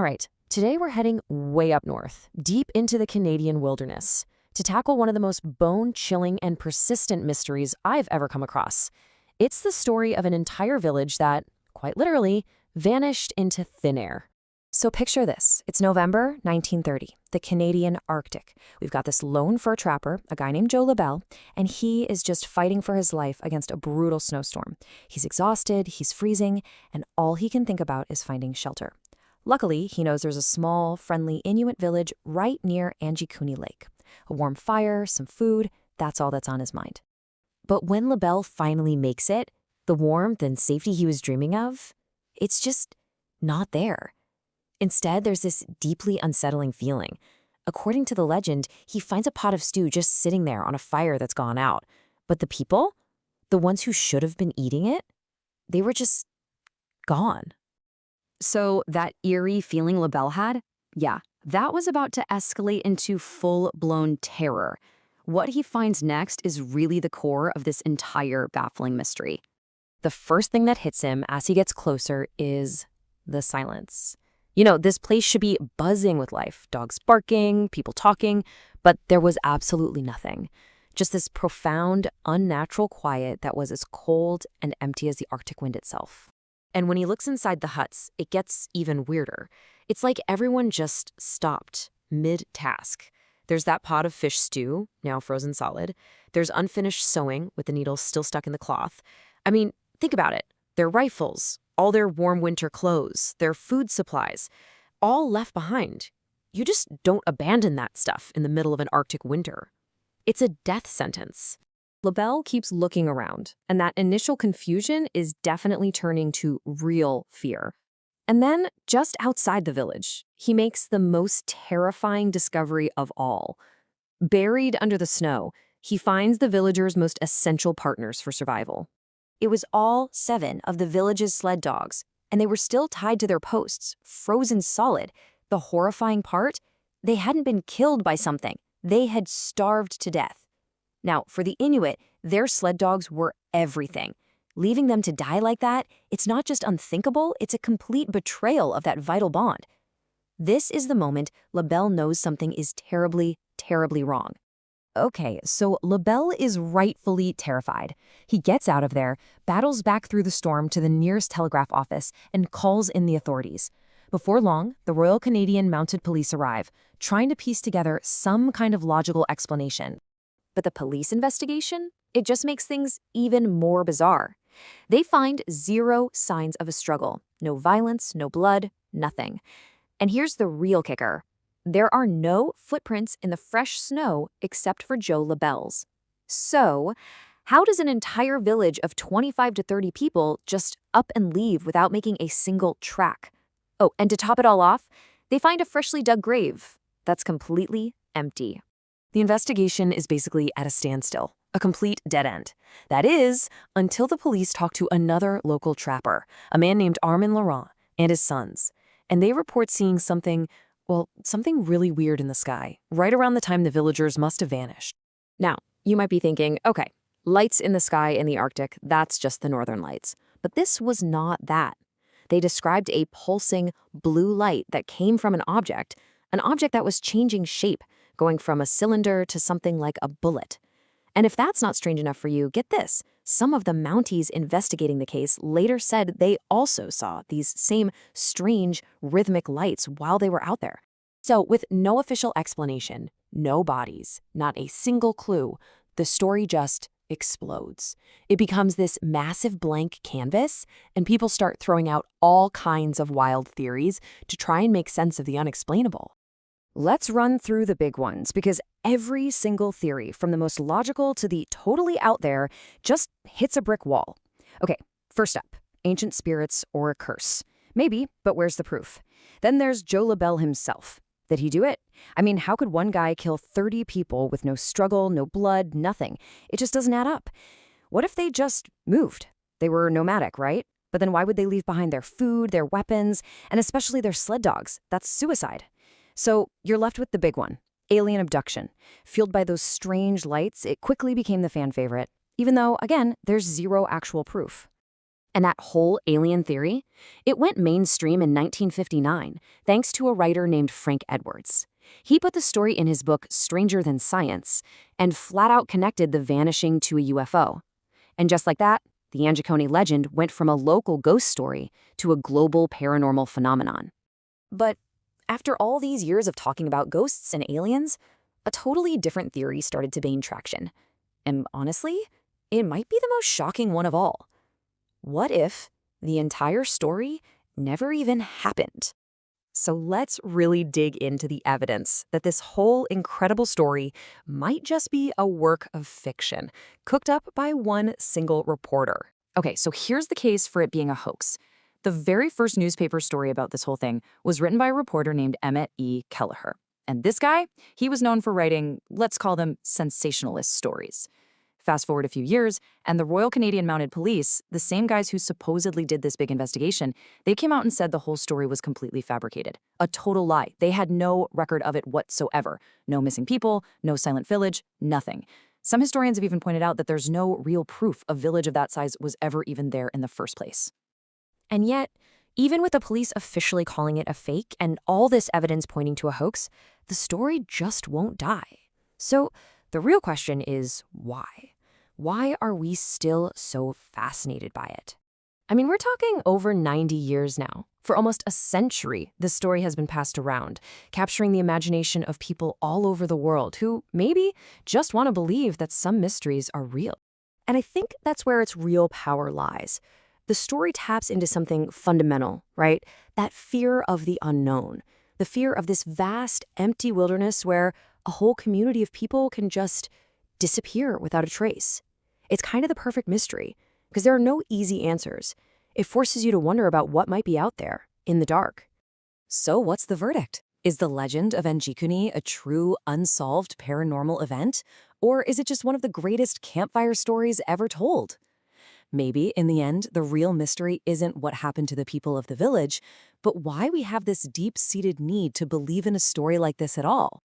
All right, today we're heading way up north, deep into the Canadian wilderness, to tackle one of the most bone-chilling and persistent mysteries I've ever come across. It's the story of an entire village that, quite literally, vanished into thin air. So picture this. It's November 1930, the Canadian Arctic. We've got this lone fur trapper, a guy named Joe LaBelle, and he is just fighting for his life against a brutal snowstorm. He's exhausted, he's freezing, and all he can think about is finding shelter. Luckily, he knows there's a small, friendly Inuit village right near Angikuni Lake. A warm fire, some food, that's all that's on his mind. But when LaBelle finally makes it, the warmth and safety he was dreaming of, it's just not there. Instead, there's this deeply unsettling feeling. According to the legend, he finds a pot of stew just sitting there on a fire that's gone out. But the people, the ones who should have been eating it, they were just gone. So that eerie feeling LaBelle had? Yeah, that was about to escalate into full-blown terror. What he finds next is really the core of this entire baffling mystery. The first thing that hits him as he gets closer is the silence. You know, this place should be buzzing with life, dogs barking, people talking, but there was absolutely nothing. Just this profound, unnatural quiet that was as cold and empty as the Arctic wind itself. And when he looks inside the huts, it gets even weirder. It's like everyone just stopped mid-task. There's that pot of fish stew, now frozen solid. There's unfinished sewing with the needles still stuck in the cloth. I mean, think about it. Their rifles, all their warm winter clothes, their food supplies, all left behind. You just don't abandon that stuff in the middle of an Arctic winter. It's a death sentence. LaBelle keeps looking around, and that initial confusion is definitely turning to real fear. And then, just outside the village, he makes the most terrifying discovery of all. Buried under the snow, he finds the villagers' most essential partners for survival. It was all 7 of the village's sled dogs, and they were still tied to their posts, frozen solid. The horrifying part? They hadn't been killed by something. They had starved to death. Now, for the Inuit, their sled dogs were everything. Leaving them to die like that, it's not just unthinkable, it's a complete betrayal of that vital bond. This is the moment LaBelle knows something is terribly, terribly wrong. Okay, so LaBelle is rightfully terrified. He gets out of there, battles back through the storm to the nearest telegraph office, and calls in the authorities. Before long, the Royal Canadian Mounted Police arrive, trying to piece together some kind of logical explanation. But the police investigation? It just makes things even more bizarre. They find 0 signs of a struggle. No violence, no blood, nothing. And here's the real kicker. There are no footprints in the fresh snow except for Joe LaBelle's. So, how does an entire village of 25 to 30 people just up and leave without making a single track? Oh, and to top it all off, they find a freshly dug grave that's completely empty. The investigation is basically at a standstill, a complete dead end. That is, until the police talk to another local trapper, a man named Armand Laurent, and his sons. And they report seeing something really weird in the sky, right around the time the villagers must have vanished. Now, you might be thinking, okay, lights in the sky in the Arctic, that's just the northern lights. But this was not that. They described a pulsing blue light that came from an object that was changing shape, going from a cylinder to something like a bullet. And if that's not strange enough for you, get this. Some of the Mounties investigating the case later said they also saw these same strange rhythmic lights while they were out there. So with no official explanation, no bodies, not a single clue, the story just explodes. It becomes this massive blank canvas, and people start throwing out all kinds of wild theories to try and make sense of the unexplainable. Let's run through the big ones, because every single theory, from the most logical to the totally out there, just hits a brick wall. Okay, first up, ancient spirits or a curse. Maybe, but where's the proof? Then there's Joe LaBelle himself. Did he do it? I mean, how could one guy kill 30 people with no struggle, no blood, nothing? It just doesn't add up. What if they just moved? They were nomadic, right? But then why would they leave behind their food, their weapons, and especially their sled dogs? That's suicide. So you're left with the big one, alien abduction. Fueled by those strange lights, it quickly became the fan favorite, even though, again, there's 0 actual proof. And that whole alien theory, it went mainstream in 1959 thanks to a writer named Frank Edwards. He put the story in his book Stranger Than Science and flat out connected the vanishing to a UFO. And just like that, the Angiacone legend went from a local ghost story to a global paranormal phenomenon. But after all these years of talking about ghosts and aliens, a totally different theory started to gain traction. And honestly, it might be the most shocking one of all. What if the entire story never even happened? So let's really dig into the evidence that this whole incredible story might just be a work of fiction, cooked up by one single reporter. Okay, so here's the case for it being a hoax. The very first newspaper story about this whole thing was written by a reporter named Emmett E. Kelleher. And this guy, he was known for writing, let's call them sensationalist stories. Fast forward a few years, and the Royal Canadian Mounted Police, the same guys who supposedly did this big investigation, they came out and said the whole story was completely fabricated. A total lie. They had no record of it whatsoever. No missing people, no silent village, nothing. Some historians have even pointed out that there's no real proof a village of that size was ever even there in the first place. And yet, even with the police officially calling it a fake and all this evidence pointing to a hoax, the story just won't die. So the real question is why? Why are we still so fascinated by it? I mean, we're talking over 90 years now. For almost a century, this story has been passed around, capturing the imagination of people all over the world who maybe just want to believe that some mysteries are real. And I think that's where its real power lies. The story taps into something fundamental, right? That fear of the unknown, the fear of this vast, empty wilderness where a whole community of people can just disappear without a trace. It's kind of the perfect mystery, because there are no easy answers. It forces you to wonder about what might be out there, in the dark. So what's the verdict? Is the legend of Angiacone a true, unsolved paranormal event? Or is it just one of the greatest campfire stories ever told? Maybe, in the end, the real mystery isn't what happened to the people of the village, but why we have this deep-seated need to believe in a story like this at all.